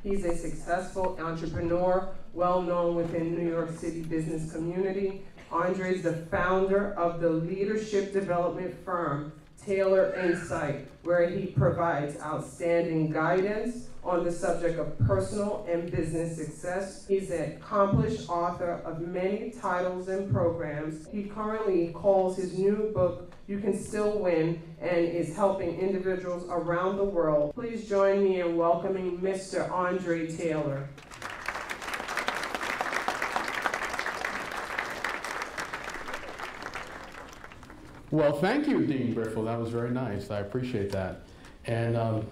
He's a successful entrepreneur, well known within New York City business community. Andre is the founder of the leadership development firm, Taylor Insight, where he provides outstanding guidance on the subject of personal and business success. He's an accomplished author of many titles and programs. He currently calls his new book, You Can Still Win, and is helping individuals around the world. Please join me in welcoming Mr. Andre Taylor. Well, thank you, Dean Briffle. That was very nice. I appreciate that. And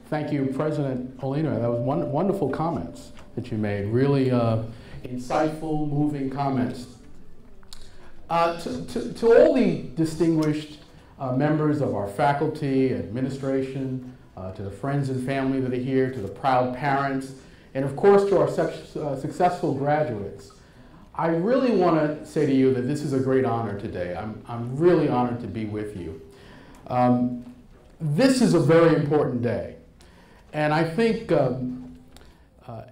thank you, President Olino. That was wonderful comments that you made. Really insightful, moving comments. To all the distinguished members of our faculty, administration, to the friends and family that are here, to the proud parents, and of course to our successful graduates, I really want to say to you that this is a great honor today. I'm really honored to be with you. This is a very important day. And I think,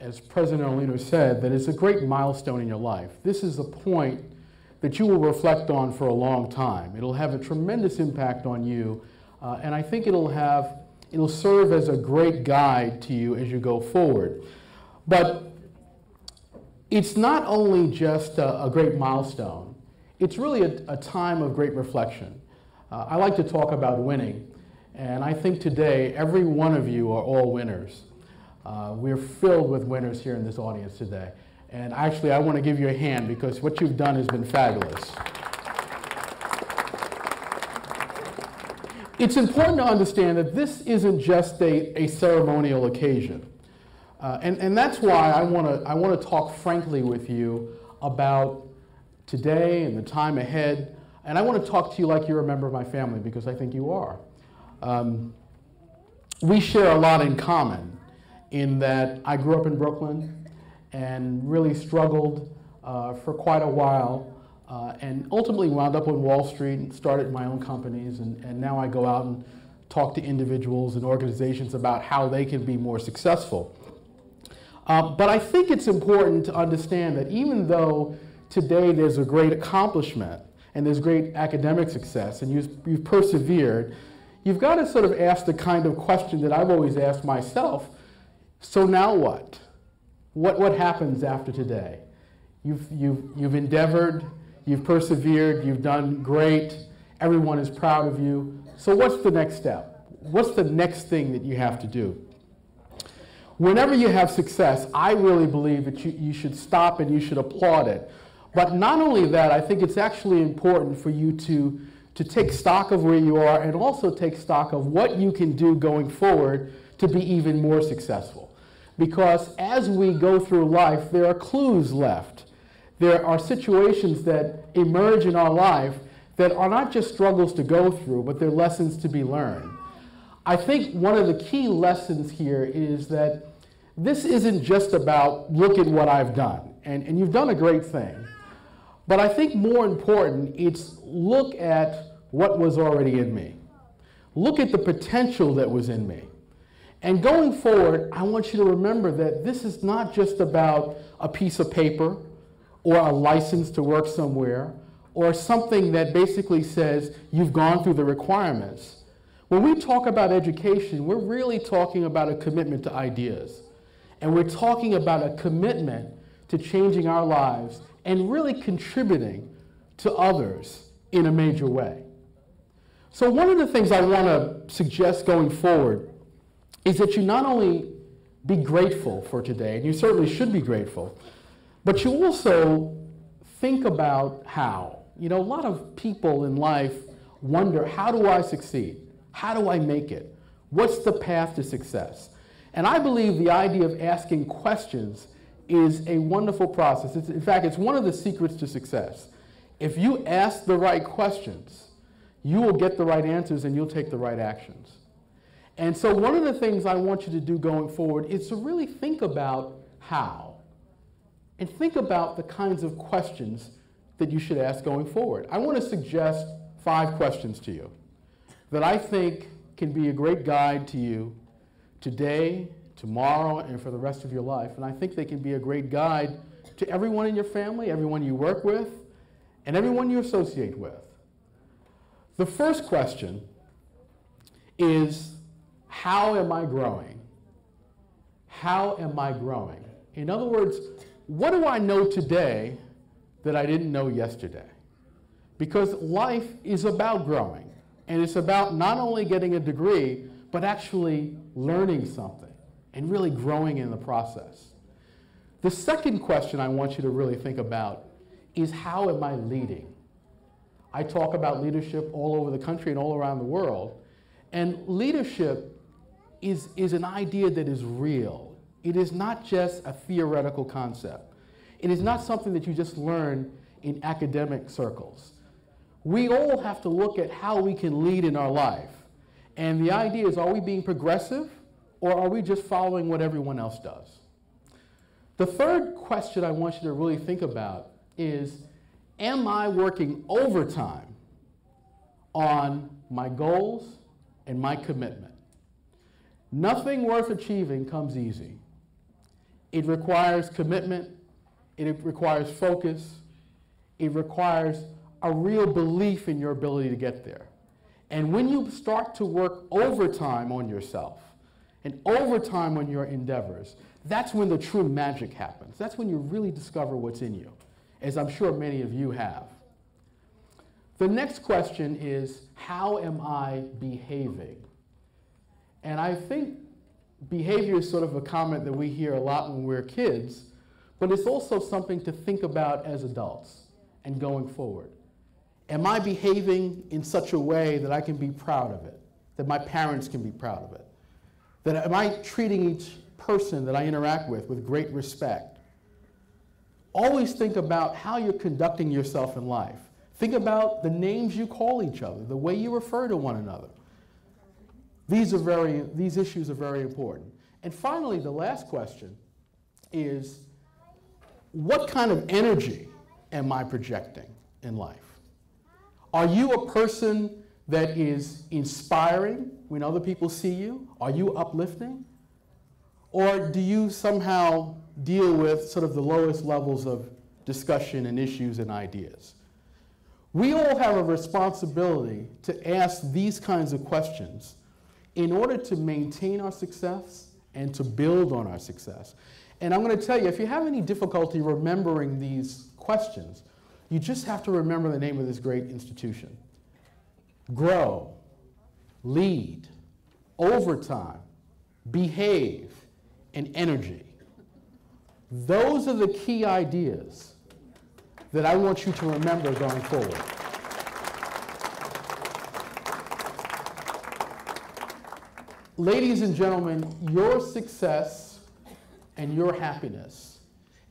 as President Olino said, that it's a great milestone in your life. This is a point that you will reflect on for a long time. It'll have a tremendous impact on you, and I think it'll serve as a great guide to you as you go forward. But it's not only just a great milestone, it's really a time of great reflection. I like to talk about winning, and I think today every one of you are all winners. We're filled with winners here in this audience today. And actually, I want to give you a hand because what you've done has been fabulous. It's important to understand that this isn't just a ceremonial occasion. And that's why I want to talk frankly with you about today and the time ahead. And I want to talk to you like you're a member of my family, because I think you are. We share a lot in common in that I grew up in Brooklyn and really struggled for quite a while and ultimately wound up on Wall Street and started my own companies. And now I go out and talk to individuals and organizations about how they can be more successful. But I think it's important to understand that even though today there's a great accomplishment and there's great academic success and you've persevered, you've got to sort of ask the kind of question that I've always asked myself, so now what? What happens after today? You've endeavored, you've persevered, you've done great, everyone is proud of you, so what's the next step? What's the next thing that you have to do? Whenever you have success, I really believe that you should stop and you should applaud it. But not only that, I think it's actually important for you to take stock of where you are and also take stock of what you can do going forward to be even more successful. Because as we go through life, there are clues left. There are situations that emerge in our life that are not just struggles to go through, but they're lessons to be learned. I think one of the key lessons here is that this isn't just about look at what I've done, and you've done a great thing. But I think more important, it's look at what was already in me. Look at the potential that was in me. And going forward, I want you to remember that this is not just about a piece of paper or a license to work somewhere or something that basically says you've gone through the requirements. When we talk about education, we're really talking about a commitment to ideas. And we're talking about a commitment to changing our lives and really contributing to others in a major way. So one of the things I want to suggest going forward is that you not only be grateful for today, and you certainly should be grateful, but you also think about how. You know, a lot of people in life wonder, how do I succeed? How do I make it? What's the path to success? And I believe the idea of asking questions is a wonderful process. In fact, it's one of the secrets to success. If you ask the right questions, you will get the right answers and you'll take the right actions. And so one of the things I want you to do going forward is to really think about how. And think about the kinds of questions that you should ask going forward. I want to suggest 5 questions to you that I think can be a great guide to you today, tomorrow, and for the rest of your life. And I think they can be a great guide to everyone in your family, everyone you work with, and everyone you associate with. The first question is, how am I growing? How am I growing? In other words, what do I know today that I didn't know yesterday? Because life is about growing, and it's about not only getting a degree, but actually learning something and really growing in the process. The second question I want you to really think about is, how am I leading? I talk about leadership all over the country and all around the world, and leadership is an idea that is real. It is not just a theoretical concept. It is not something that you just learn in academic circles. We all have to look at how we can lead in our life. And the idea is, are we being progressive, or are we just following what everyone else does? The third question I want you to really think about is, am I working overtime on my goals and my commitment? Nothing worth achieving comes easy. It requires commitment, it requires focus, it requires a real belief in your ability to get there. And when you start to work overtime on yourself and overtime on your endeavors, that's when the true magic happens. That's when you really discover what's in you, as I'm sure many of you have. The next question is, how am I behaving? And I think behavior is sort of a comment that we hear a lot when we're kids, but it's also something to think about as adults and going forward. Am I behaving in such a way that I can be proud of it, that my parents can be proud of it? That am I treating each person that I interact with great respect? Always think about how you're conducting yourself in life. Think about the names you call each other, the way you refer to one another. These issues are very important. And finally, the last question is, what kind of energy am I projecting in life? Are you a person that is inspiring when other people see you? Are you uplifting? Or do you somehow deal with sort of the lowest levels of discussion and issues and ideas? We all have a responsibility to ask these kinds of questions in order to maintain our success and to build on our success. And I'm going to tell you, if you have any difficulty remembering these questions, you just have to remember the name of this great institution. Grow, lead, overtime, behave, and energy. Those are the key ideas that I want you to remember going forward. Ladies and gentlemen, your success and your happiness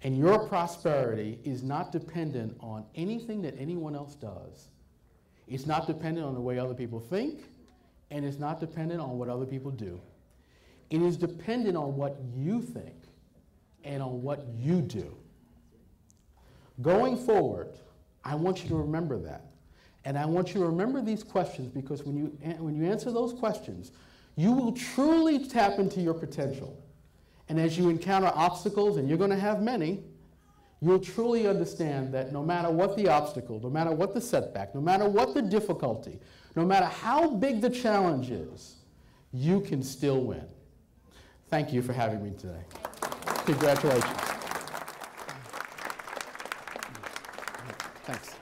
and your prosperity is not dependent on anything that anyone else does. It's not dependent on the way other people think, and it's not dependent on what other people do. It is dependent on what you think and on what you do. Going forward, I want you to remember that. And I want you to remember these questions, because when you answer those questions, you will truly tap into your potential. And as you encounter obstacles, and you're going to have many, you'll truly understand that no matter what the obstacle, no matter what the setback, no matter what the difficulty, no matter how big the challenge is, you can still win. Thank you for having me today. Congratulations. Thanks.